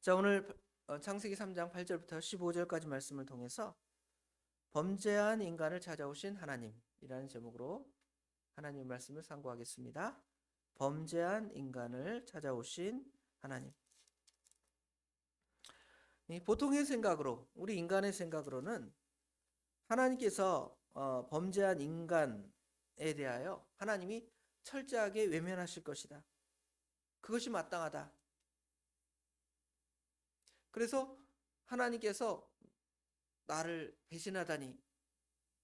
자, 오늘 창세기 3장 8절부터 15절까지 말씀을 통해서 범죄한 인간을 찾아오신 하나님이라는 제목으로 하나님의 말씀을 상고하겠습니다. 범죄한 인간을 찾아오신 하나님. 보통의 생각으로, 우리 인간의 생각으로는 하나님께서 범죄한 인간에 대하여 하나님이 철저하게 외면하실 것이다. 그것이 마땅하다. 그래서 하나님께서 나를 배신하다니,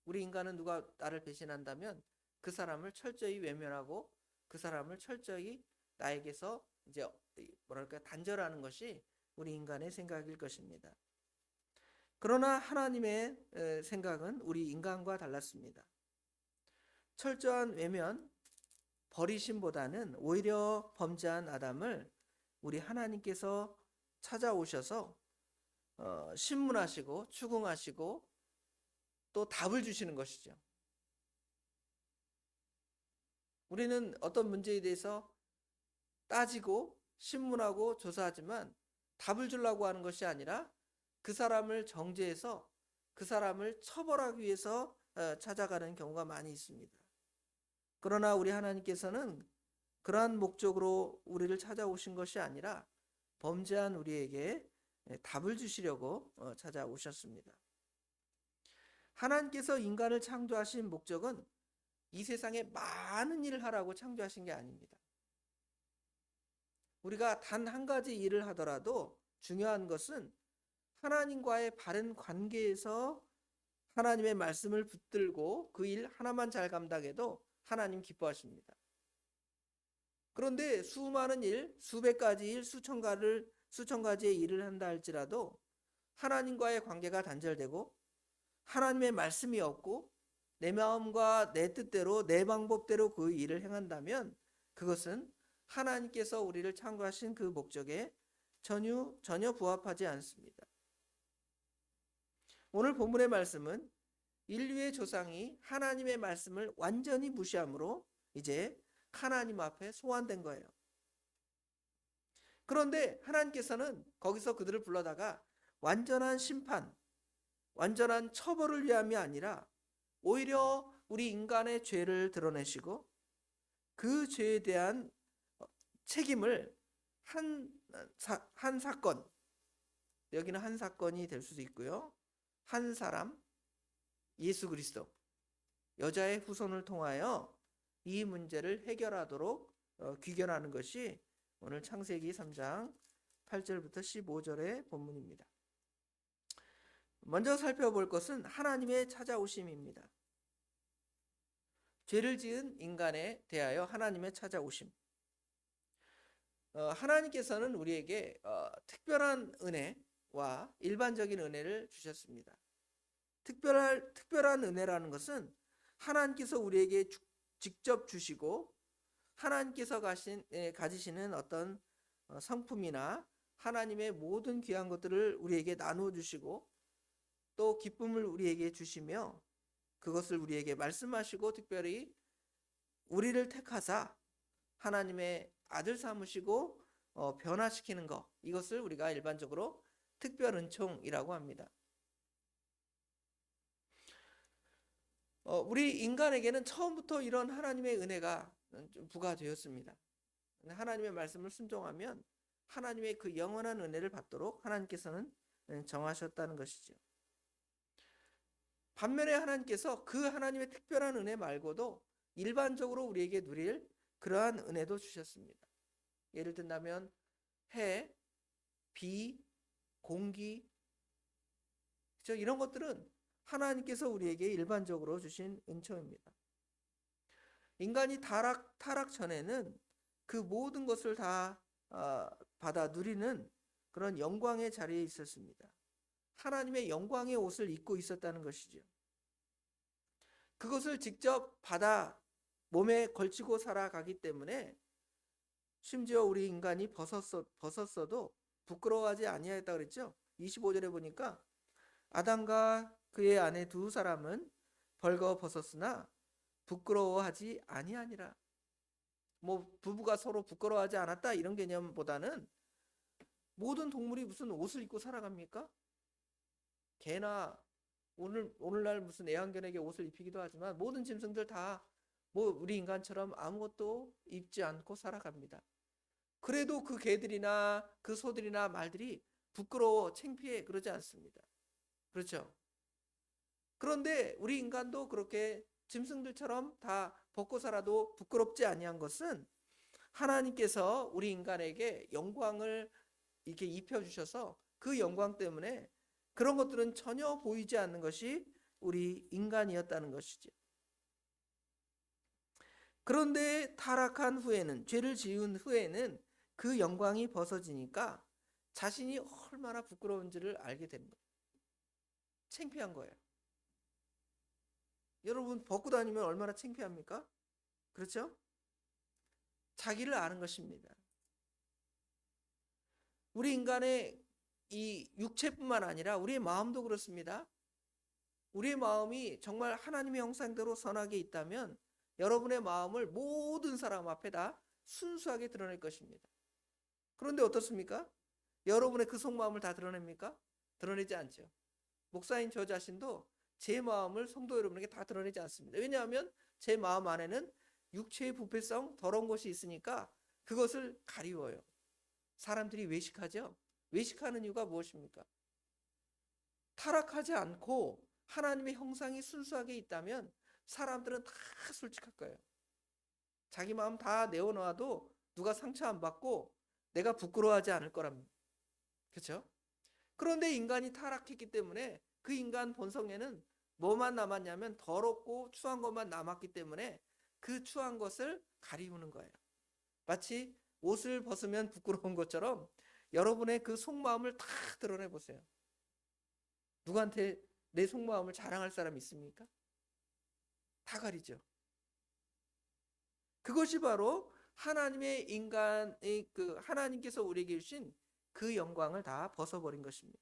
우리 인간은 누가 나를 배신한다면 그 사람을 철저히 외면하고 그 사람을 철저히 나에게서 이제 단절하는 것이 우리 인간의 생각일 것입니다. 그러나 하나님의 생각은 우리 인간과 달랐습니다. 철저한 외면, 버리심보다는 오히려 범죄한 아담을 우리 하나님께서 찾아오셔서 신문하시고 추궁하시고 또 답을 주시는 것이죠. 우리는 어떤 문제에 대해서 따지고 신문하고 조사하지만 답을 주려고 하는 것이 아니라 그 사람을 정죄해서 그 사람을 처벌하기 위해서 찾아가는 경우가 많이 있습니다. 그러나 우리 하나님께서는 그러한 목적으로 우리를 찾아오신 것이 아니라 범죄한 우리에게 답을 주시려고 찾아오셨습니다. 하나님께서 인간을 창조하신 목적은 이 세상에 많은 일을 하라고 창조하신 게 아닙니다. 우리가 단 한 가지 일을 하더라도 중요한 것은 하나님과의 바른 관계에서 하나님의 말씀을 붙들고 그 일 하나만 잘 감당해도 하나님 기뻐하십니다. 그런데 수많은 일, 수백 가지 일, 수천 가지의 일을 한다 할지라도 하나님과의 관계가 단절되고 하나님의 말씀이 없고 내 마음과 내 뜻대로 내 방법대로 그 일을 행한다면 그것은 하나님께서 우리를 창조하신 그 목적에 전혀 부합하지 않습니다. 오늘 본문의 말씀은 인류의 조상이 하나님의 말씀을 완전히 무시함으로 이제 하나님 앞에 소환된 거예요. 그런데 하나님께서는 거기서 그들을 불러다가 완전한 심판, 완전한 처벌을 위함이 아니라 오히려 우리 인간의 죄를 드러내시고 그 죄에 대한 책임을 한 사건, 여기는 한 사건이 될 수도 있고요. 한 사람, 예수 그리스도, 여자의 후손을 통하여 이 문제를 해결하도록 귀결하는 것이 오늘 창세기 3장 8절부터 15절의 본문입니다. 먼저 살펴볼 것은 하나님의 찾아오심입니다. 죄를 지은 인간에 대하여 하나님의 찾아오심. 하나님께서는 우리에게 특별한 은혜와 일반적인 은혜를 주셨습니다. 특별한 은혜라는 것은 하나님께서 우리에게 직접 주시고 하나님께서 가지시는 어떤 성품이나 하나님의 모든 귀한 것들을 우리에게 나누어 주시고 또 기쁨을 우리에게 주시며 그것을 우리에게 말씀하시고 특별히 우리를 택하사 하나님의 아들 삼으시고 변화시키는 것, 이것을 우리가 일반적으로 특별 은총이라고 합니다. 우리 인간에게는 처음부터 이런 하나님의 은혜가 부과되었습니다. 하나님의 말씀을 순종하면 하나님의 그 영원한 은혜를 받도록 하나님께서는 정하셨다는 것이죠. 반면에 하나님께서 그 하나님의 특별한 은혜 말고도 일반적으로 우리에게 누릴 그러한 은혜도 주셨습니다. 예를 든다면 해, 비, 공기, 이런 것들은 하나님께서 우리에게 일반적으로 주신 은총입니다. 인간이 타락 전에는 그 모든 것을 다 받아 누리는 그런 영광의 자리에 있었습니다. 하나님의 영광의 옷을 입고 있었다는 것이죠. 그것을 직접 받아 몸에 걸치고 살아가기 때문에 심지어 우리 인간이 벗었어도 부끄러워하지 아니하였다 그랬죠. 25절에 보니까 아담과 그의 아내 두 사람은 벌거 벗었으나 부끄러워하지 아니하니라. 부부가 서로 부끄러워하지 않았다 이런 개념보다는 모든 동물이 무슨 옷을 입고 살아갑니까? 개나 오늘날 무슨 애완견에게 옷을 입히기도 하지만 모든 짐승들 다 뭐 우리 인간처럼 아무것도 입지 않고 살아갑니다. 그래도 그 개들이나 그 소들이나 말들이 부끄러워 창피해 그러지 않습니다. 그렇죠? 그런데 우리 인간도 그렇게 짐승들처럼 다 벗고 살아도 부끄럽지 아니한 것은 하나님께서 우리 인간에게 영광을 이렇게 입혀주셔서 그 영광 때문에 그런 것들은 전혀 보이지 않는 것이 우리 인간이었다는 것이죠. 그런데 타락한 후에는, 죄를 지은 후에는 그 영광이 벗어지니까 자신이 얼마나 부끄러운지를 알게 되는 거예요. 창피한 거예요. 여러분 벗고 다니면 얼마나 창피합니까? 그렇죠? 자기를 아는 것입니다. 우리 인간의 이 육체뿐만 아니라 우리의 마음도 그렇습니다. 우리의 마음이 정말 하나님의 형상대로 선하게 있다면 여러분의 마음을 모든 사람 앞에다 순수하게 드러낼 것입니다. 그런데 어떻습니까? 여러분의 그 속마음을 다 드러냅니까? 드러내지 않죠. 목사인 저 자신도 제 마음을 성도 여러분에게 다 드러내지 않습니다. 왜냐하면 제 마음 안에는 육체의 부패성, 더러운 것이 있으니까 그것을 가리워요. 사람들이 외식하죠. 외식하는 이유가 무엇입니까? 타락하지 않고 하나님의 형상이 순수하게 있다면 사람들은 다 솔직할 거예요. 자기 마음 다 내어놓아도 누가 상처 안 받고 내가 부끄러워하지 않을 거랍니다. 그렇죠? 그런데 인간이 타락했기 때문에 그 인간 본성에는 뭐만 남았냐면 더럽고 추한 것만 남았기 때문에 그 추한 것을 가리우는 거예요. 마치 옷을 벗으면 부끄러운 것처럼 여러분의 그 속마음을 다 드러내 보세요. 누구한테 내 속마음을 자랑할 사람 있습니까? 다 가리죠. 그것이 바로 하나님의 인간의 그 하나님께서 우리에게 주신 그 영광을 다 벗어버린 것입니다.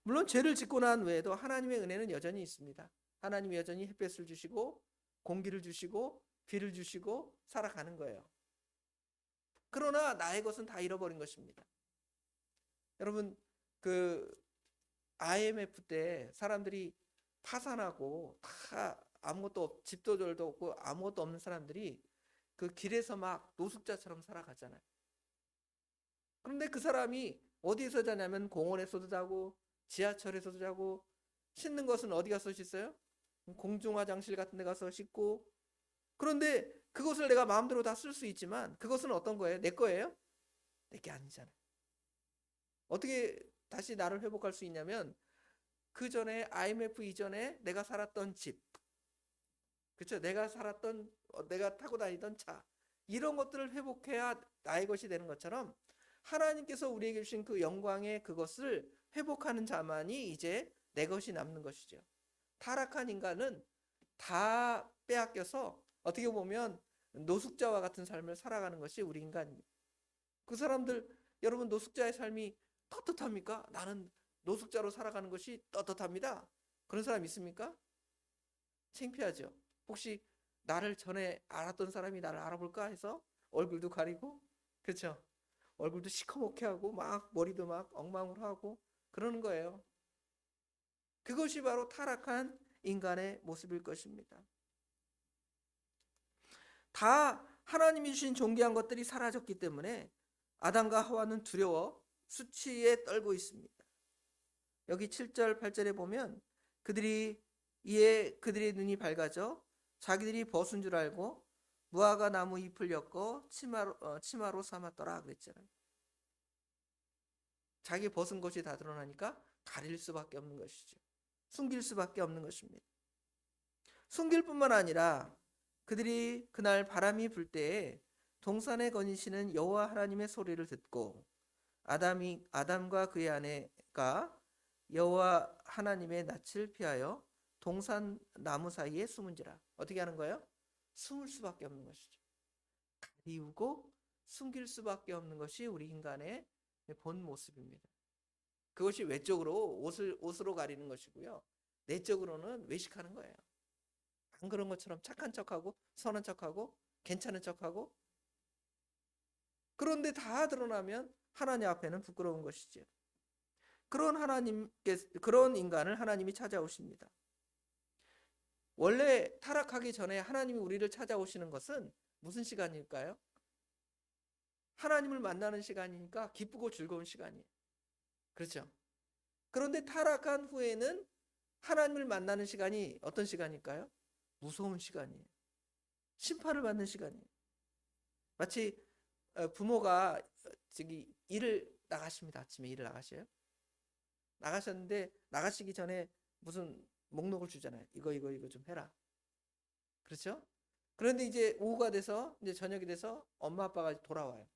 물론 죄를 짓고 난 외에도 하나님의 은혜는 여전히 있습니다. 하나님이 여전히 햇볕을 주시고 공기를 주시고 비를 주시고 살아가는 거예요. 그러나 나의 것은 다 잃어버린 것입니다. 여러분 그 IMF 때 사람들이 파산하고 다 아무것도 집도 절도 없고 아무것도 없는 사람들이 그 길에서 막 노숙자처럼 살아가잖아요. 그런데 그 사람이 어디에서 자냐면 공원에서도 자고 지하철에서도 자고 씻는 것은 어디 가서 씻어요? 공중화장실 같은 데 가서 씻고. 그런데 그것을 내가 마음대로 다 쓸 수 있지만 그것은 어떤 거예요? 내 거예요? 내 게 아니잖아요. 어떻게 다시 나를 회복할 수 있냐면 그 전에 IMF 이전에 내가 살았던 집, 그렇죠? 내가 타고 다니던 차, 이런 것들을 회복해야 나의 것이 되는 것처럼 하나님께서 우리에게 주신 그 영광의 그것을 회복하는 자만이 이제 내 것이 남는 것이죠. 타락한 인간은 다 빼앗겨서 어떻게 보면 노숙자와 같은 삶을 살아가는 것이 우리 인간입니다. 그 사람들, 여러분 노숙자의 삶이 떳떳합니까? 나는 노숙자로 살아가는 것이 떳떳합니다. 그런 사람 있습니까? 창피하죠. 혹시 나를 전에 알았던 사람이 나를 알아볼까 해서 얼굴도 가리고, 그렇죠? 얼굴도 시커멓게 하고 막 머리도 막 엉망으로 하고 그러는 거예요. 그것이 바로 타락한 인간의 모습일 것입니다. 다 하나님이 주신 존귀한 것들이 사라졌기 때문에 아담과 하와는 두려워 수치에 떨고 있습니다. 여기 7절 8절에 보면 그들의 눈이 밝아져 자기들이 벗은 줄 알고 무화과 나무 잎을 엮어 치마로 삼았더라 그랬잖아요. 자기 벗은 것이 다 드러나니까 가릴 수밖에 없는 것이죠. 숨길 수밖에 없는 것입니다. 숨길 뿐만 아니라 그들이 그날 바람이 불 때에 동산에 거니시는 여호와 하나님의 소리를 듣고 아담과 그의 아내가 여호와 하나님의 낯을 피하여 동산 나무 사이에 숨은지라. 어떻게 하는 거예요? 숨을 수밖에 없는 것이죠. 가리우고 숨길 수밖에 없는 것이 우리 인간의 본 모습입니다. 그것이 외적으로 옷으로 가리는 것이고요. 내적으로는 외식하는 거예요. 안 그런 것처럼 착한 척하고 선한 척하고 괜찮은 척하고. 그런데 다 드러나면 하나님 앞에는 부끄러운 것이죠. 그런 인간을 하나님이 찾아오십니다. 원래 타락하기 전에 하나님이 우리를 찾아오시는 것은 무슨 시간일까요? 하나님을 만나는 시간이니까 기쁘고 즐거운 시간이에요. 그렇죠? 그런데 타락한 후에는 하나님을 만나는 시간이 어떤 시간일까요? 무서운 시간이에요. 심판을 받는 시간이에요. 마치 부모가 저기 일을 나가십니다. 아침에 일을 나가셔요. 나가셨는데 나가시기 전에 무슨 목록을 주잖아요. 이거 좀 해라. 그렇죠? 그런데 이제 오후가 돼서 이제 저녁이 돼서 엄마 아빠가 돌아와요.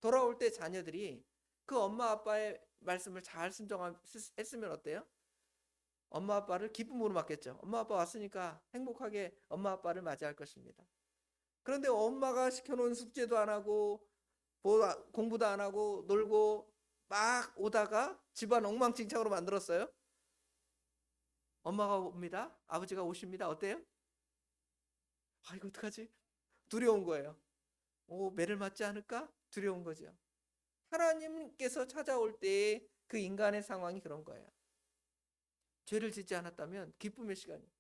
돌아올 때 자녀들이 그 엄마 아빠의 말씀을 잘 순종했으면 어때요? 엄마 아빠를 기쁨으로 맞겠죠. 엄마 아빠 왔으니까 행복하게 엄마 아빠를 맞이할 것입니다. 그런데 엄마가 시켜놓은 숙제도 안 하고 공부도 안 하고 놀고 막 오다가 집안 엉망진창으로 만들었어요. 엄마가 옵니다. 아버지가 오십니다. 어때요? 아, 이거 어떡하지? 두려운 거예요. 매를 맞지 않을까? 두려운 거죠. 하나님께서 찾아올 때 그 인간의 상황이 그런 거예요. 죄를 짓지 않았다면 기쁨의 시간이에요.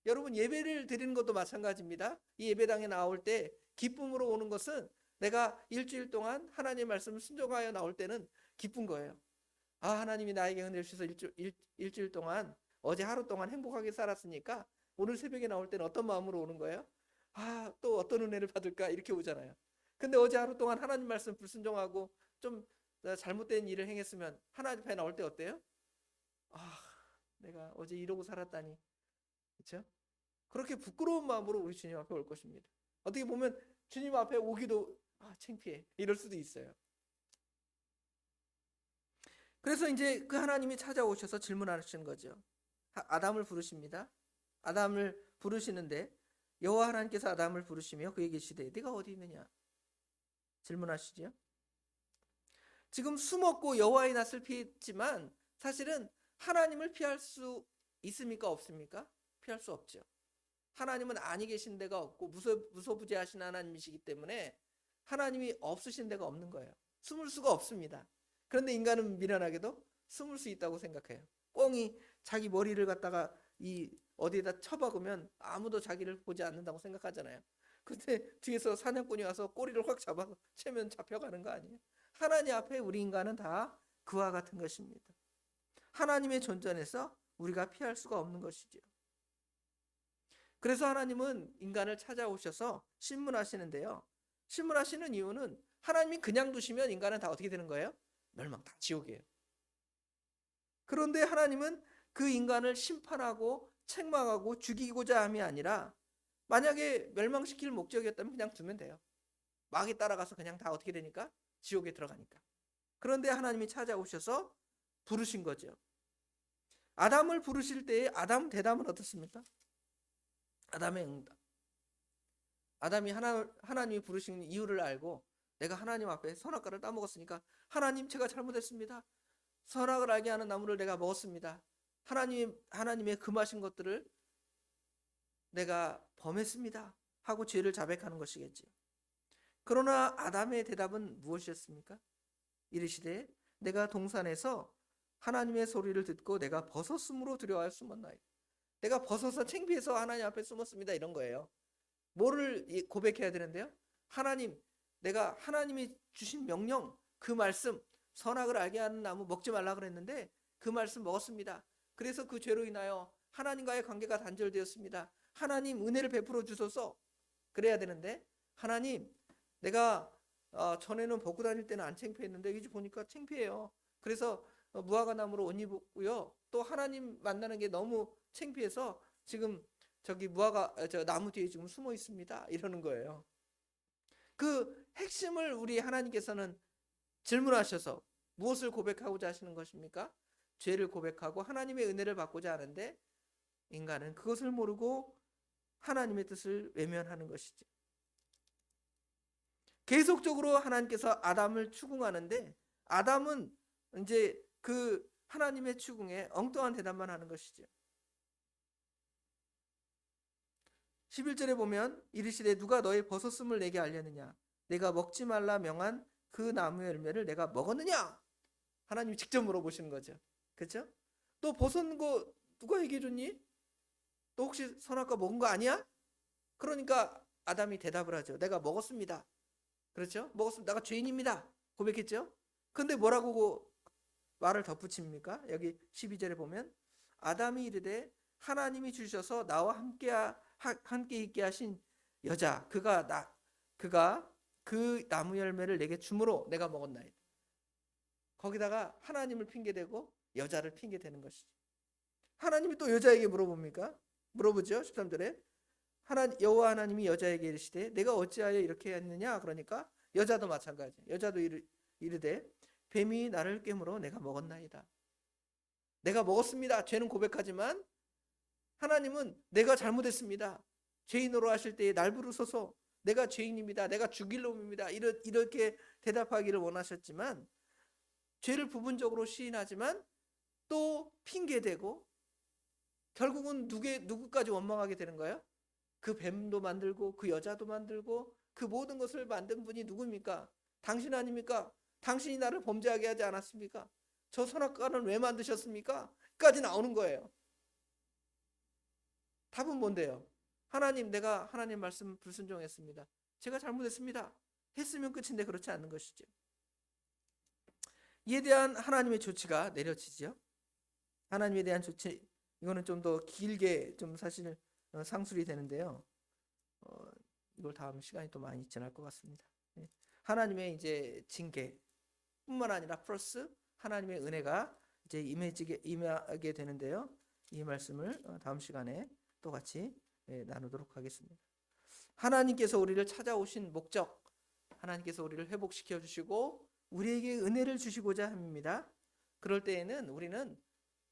여러분, 예배를 드리는 것도 마찬가지입니다. 이 예배당에 나올 때 기쁨으로 오는 것은 내가 일주일 동안 하나님의 말씀을 순종하여 나올 때는 기쁜 거예요. 아, 하나님이 나에게 은혜를 주셔서 일주일 동안 어제 하루 동안 행복하게 살았으니까 오늘 새벽에 나올 때는 어떤 마음으로 오는 거예요? 아, 또 어떤 은혜를 받을까? 이렇게 오잖아요. 근데 어제 하루 동안 하나님 말씀 불순종하고 좀 잘못된 일을 행했으면 하나님 앞에 나올 때 어때요? 아, 내가 어제 이러고 살았다니. 그렇죠? 그렇게 부끄러운 마음으로 우리 주님 앞에 올 것입니다. 어떻게 보면 주님 앞에 오기도 창피해. 이럴 수도 있어요. 그래서 이제 그 하나님이 찾아오셔서 질문하시는 거죠. 아담을 부르십니다. 아담을 부르시는데 여호와 하나님께서 아담을 부르시며 그에게 이르시되 네가 어디 있느냐 질문하시죠. 지금 숨었고 여호와의 낯을 피했지만 사실은 하나님을 피할 수 있습니까? 없습니까? 피할 수 없죠. 하나님은 아니 계신 데가 없고 무소부재하신 하나님이시기 때문에 하나님이 없으신 데가 없는 거예요. 숨을 수가 없습니다. 그런데 인간은 미련하게도 숨을 수 있다고 생각해요. 꽁이 자기 머리를 갖다가 어디에다 쳐박으면 아무도 자기를 보지 않는다고 생각하잖아요. 근데 뒤에서 사냥꾼이 와서 꼬리를 확 잡아서 채면 잡혀가는 거 아니에요? 하나님 앞에 우리 인간은 다 그와 같은 것입니다. 하나님의 존전에서 우리가 피할 수가 없는 것이죠. 그래서 하나님은 인간을 찾아오셔서 신문하시는데요. 신문하시는 이유는 하나님이 그냥 두시면 인간은 다 어떻게 되는 거예요? 멸망, 다 지옥이에요. 그런데 하나님은 그 인간을 심판하고 책망하고 죽이고자 함이 아니라 만약에 멸망시킬 목적이었다면 그냥 두면 돼요. 마귀 따라가서 그냥 다 어떻게 되니까? 지옥에 들어가니까. 그런데 하나님이 찾아오셔서 부르신 거죠. 아담을 부르실 때의 아담 대답은 어떻습니까? 아담의 응답. 아담이 하나님이 부르신 이유를 알고 내가 하나님 앞에 선악과를 따먹었으니까 하나님 제가 잘못했습니다. 선악을 알게 하는 나무를 내가 먹었습니다. 하나님의 금하신 것들을 내가 범했습니다. 하고 죄를 자백하는 것이겠지요. 그러나 아담의 대답은 무엇이었습니까? 이르시되 내가 동산에서 하나님의 소리를 듣고 내가 벗었으므로 두려워하여 숨었나이다. 내가 벗어서 창피해서 하나님 앞에 숨었습니다. 이런 거예요. 뭐를 고백해야 되는데요? 하나님, 내가 하나님이 주신 명령, 그 말씀, 선악을 알게 하는 나무 먹지 말라 그랬는데 그 말씀 먹었습니다. 그래서 그 죄로 인하여 하나님과의 관계가 단절되었습니다. 하나님 은혜를 베풀어 주소서. 그래야 되는데 하나님, 내가 전에는 벗고 다닐 때는 안 창피했는데 이제 보니까 창피해요. 그래서 무화과 나무로 옷 입고요. 또 하나님 만나는 게 너무 창피해서 지금 저기 나무 뒤에 지금 숨어 있습니다. 이러는 거예요. 그 핵심을 우리 하나님께서는 질문하셔서 무엇을 고백하고자 하시는 것입니까? 죄를 고백하고 하나님의 은혜를 받고자 하는데 인간은 그것을 모르고 하나님의 뜻을 외면하는 것이죠. 계속적으로 하나님께서 아담을 추궁하는데 아담은 이제 그 하나님의 추궁에 엉뚱한 대답만 하는 것이죠. 11절에 보면 이르시되 누가 너의 벗었음을 내게 알렸느냐? 내가 먹지 말라 명한 그 나무 열매를 내가 먹었느냐? 하나님이 직접 물어보시는 거죠. 그렇죠? 너 벗은 거 누가 얘기해 줬니? 너 혹시 선악과 먹은 거 아니야? 그러니까 아담이 대답을 하죠. 내가 먹었습니다. 그렇죠? 먹었습니다. 내가 죄인입니다. 고백했죠? 근데 뭐라고 말을 덧붙입니까? 여기 12절에 보면 아담이 이르되 하나님이 주셔서 나와 함께 있게 하신 여자 그가 그 나무 열매를 내게 주므로 내가 먹었나이다. 거기다가 하나님을 핑계대고 여자를 핑계대는 것이죠. 하나님이 또 여자에게 물어봅니까? 물어보죠. 13절에 여호와 하나님이 여자에게 이르시되 내가 어찌하여 이렇게 했느냐? 그러니까 여자도 마찬가지. 여자도 이르되 뱀이 나를 깨물어 내가 먹었나이다. 내가 먹었습니다. 죄는 고백하지만 하나님은 내가 잘못했습니다. 죄인으로 하실 때에 날 부르소서. 내가 죄인입니다. 내가 죽일 놈입니다. 이렇게 대답하기를 원하셨지만 죄를 부분적으로 시인하지만 또 핑계대고 결국은 누구까지 원망하게 되는 거예요? 그 뱀도 만들고 그 여자도 만들고 그 모든 것을 만든 분이 누굽니까? 당신 아닙니까? 당신이 나를 범죄하게 하지 않았습니까? 저 선악과는 왜 만드셨습니까? 까지 나오는 거예요. 답은 뭔데요? 하나님, 내가 하나님 말씀 불순종했습니다. 제가 잘못했습니다. 했으면 끝인데 그렇지 않는 것이죠. 이에 대한 하나님의 조치가 내려지죠. 하나님에 대한 조치, 이거는 좀 더 길게 좀 사실 상술이 되는데요. 이걸 다음 시간이 또 많이 지날 것 같습니다. 하나님의 이제 징계뿐만 아니라 플러스 하나님의 은혜가 이제 임하게 되는데요. 이 말씀을 다음 시간에 또 같이 나누도록 하겠습니다. 하나님께서 우리를 찾아오신 목적, 하나님께서 우리를 회복시켜 주시고 우리에게 은혜를 주시고자 합니다. 그럴 때에는 우리는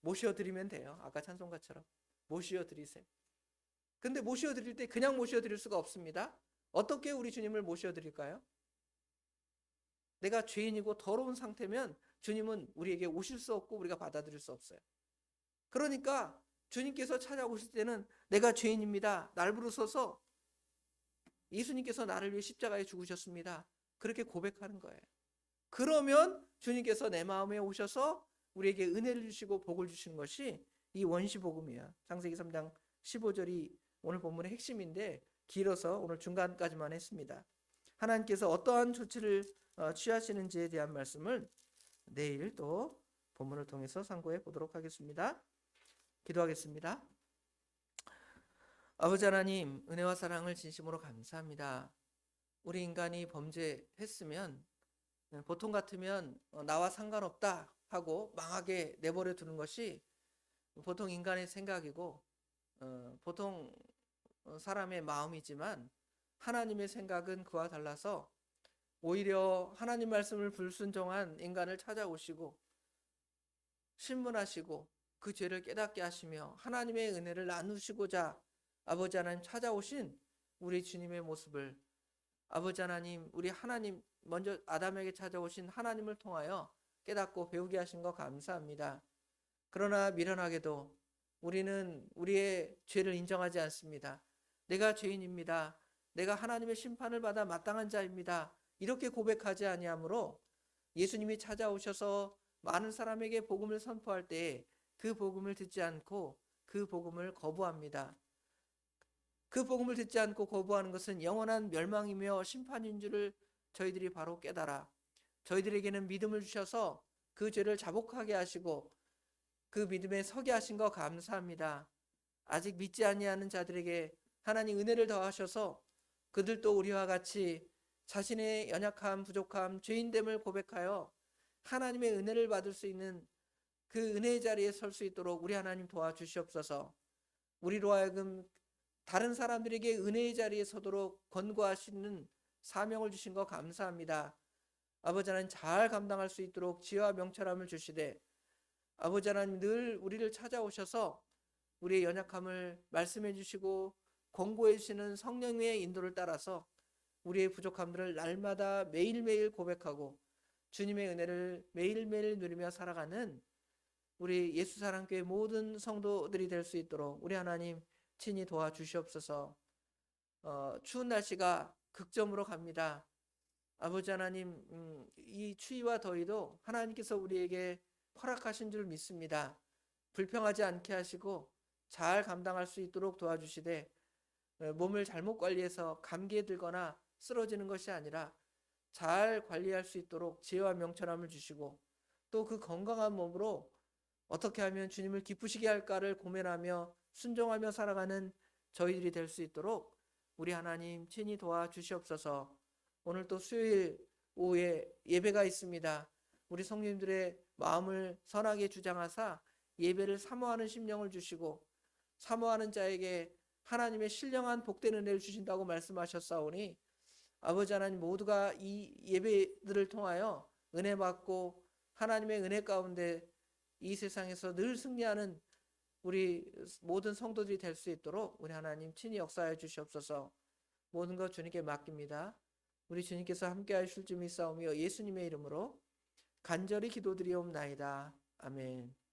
모셔드리면 돼요. 아까 찬송가처럼 모셔드리세요. 근데 모셔드릴 때 그냥 모셔드릴 수가 없습니다. 어떻게 우리 주님을 모셔드릴까요? 내가 죄인이고 더러운 상태면 주님은 우리에게 오실 수 없고 우리가 받아들일 수 없어요. 그러니까 주님께서 찾아오실 때는 내가 죄인입니다. 날 부르소서. 예수님께서 나를 위해 십자가에 죽으셨습니다. 그렇게 고백하는 거예요. 그러면 주님께서 내 마음에 오셔서 우리에게 은혜를 주시고 복을 주시는 것이 이 원시복음이에요. 창세기 3장 15절이 오늘 본문의 핵심인데 길어서 오늘 중간까지만 했습니다. 하나님께서 어떠한 조치를 취하시는지에 대한 말씀을 내일 또 본문을 통해서 상고해 보도록 하겠습니다. 기도하겠습니다. 아버지 하나님, 은혜와 사랑을 진심으로 감사합니다. 우리 인간이 범죄했으면 보통 같으면 나와 상관없다 하고 망하게 내버려 두는 것이 보통 인간의 생각이고 보통 사람의 마음이지만 하나님의 생각은 그와 달라서 오히려 하나님 말씀을 불순종한 인간을 찾아오시고 신문하시고 그 죄를 깨닫게 하시며 하나님의 은혜를 나누시고자 아버지 하나님 찾아오신 우리 주님의 모습을 아버지 하나님, 우리 하나님 먼저 아담에게 찾아오신 하나님을 통하여 깨닫고 배우게 하신 거 감사합니다. 그러나 미련하게도 우리는 우리의 죄를 인정하지 않습니다. 내가 죄인입니다. 내가 하나님의 심판을 받아 마땅한 자입니다. 이렇게 고백하지 아니하므로 예수님이 찾아오셔서 많은 사람에게 복음을 선포할 때에 그 복음을 듣지 않고 그 복음을 거부합니다. 그 복음을 듣지 않고 거부하는 것은 영원한 멸망이며 심판인 줄을 저희들이 바로 깨달아 저희들에게는 믿음을 주셔서 그 죄를 자복하게 하시고 그 믿음에 서게 하신 거 감사합니다. 아직 믿지 아니하는 자들에게 하나님 은혜를 더하셔서 그들도 우리와 같이 자신의 연약함, 부족함, 죄인됨을 고백하여 하나님의 은혜를 받을 수 있는 그 은혜의 자리에 설 수 있도록 우리 하나님 도와주시옵소서. 우리로 하여금 다른 사람들에게 은혜의 자리에 서도록 권고하시는 사명을 주신 거 감사합니다. 아버지 하나님 잘 감당할 수 있도록 지혜와 명철함을 주시되 아버지 하나님 늘 우리를 찾아오셔서 우리의 연약함을 말씀해 주시고 권고해 주시는 성령의 인도를 따라서 우리의 부족함들을 날마다 매일매일 고백하고 주님의 은혜를 매일매일 누리며 살아가는 우리 예수사랑교회 모든 성도들이 될 수 있도록 우리 하나님 친히 도와주시옵소서. 추운 날씨가 극점으로 갑니다. 아버지 하나님, 이 추위와 더위도 하나님께서 우리에게 허락하신 줄 믿습니다. 불평하지 않게 하시고 잘 감당할 수 있도록 도와주시되, 몸을 잘못 관리해서 감기에 들거나 쓰러지는 것이 아니라 잘 관리할 수 있도록 지혜와 명철함을 주시고, 또 그 건강한 몸으로 어떻게 하면 주님을 기쁘시게 할까를 고민하며 순종하며 살아가는 저희들이 될 수 있도록 우리 하나님 친히 도와주시옵소서. 오늘 또 수요일 오후에 예배가 있습니다. 우리 성도님들의 마음을 선하게 주장하사 예배를 사모하는 심령을 주시고, 사모하는 자에게 하나님의 신령한 복된 은혜를 주신다고 말씀하셨사오니, 아버지 하나님, 모두가 이 예배들을 통하여 은혜 받고 하나님의 은혜 가운데 이 세상에서 늘 승리하는 우리 모든 성도들이 될 수 있도록 우리 하나님 친히 역사해 주시옵소서. 모든 것 주님께 맡깁니다. 우리 주님께서 함께 하실 줄 믿사오며 예수님의 이름으로 간절히 기도드리옵나이다. 아멘.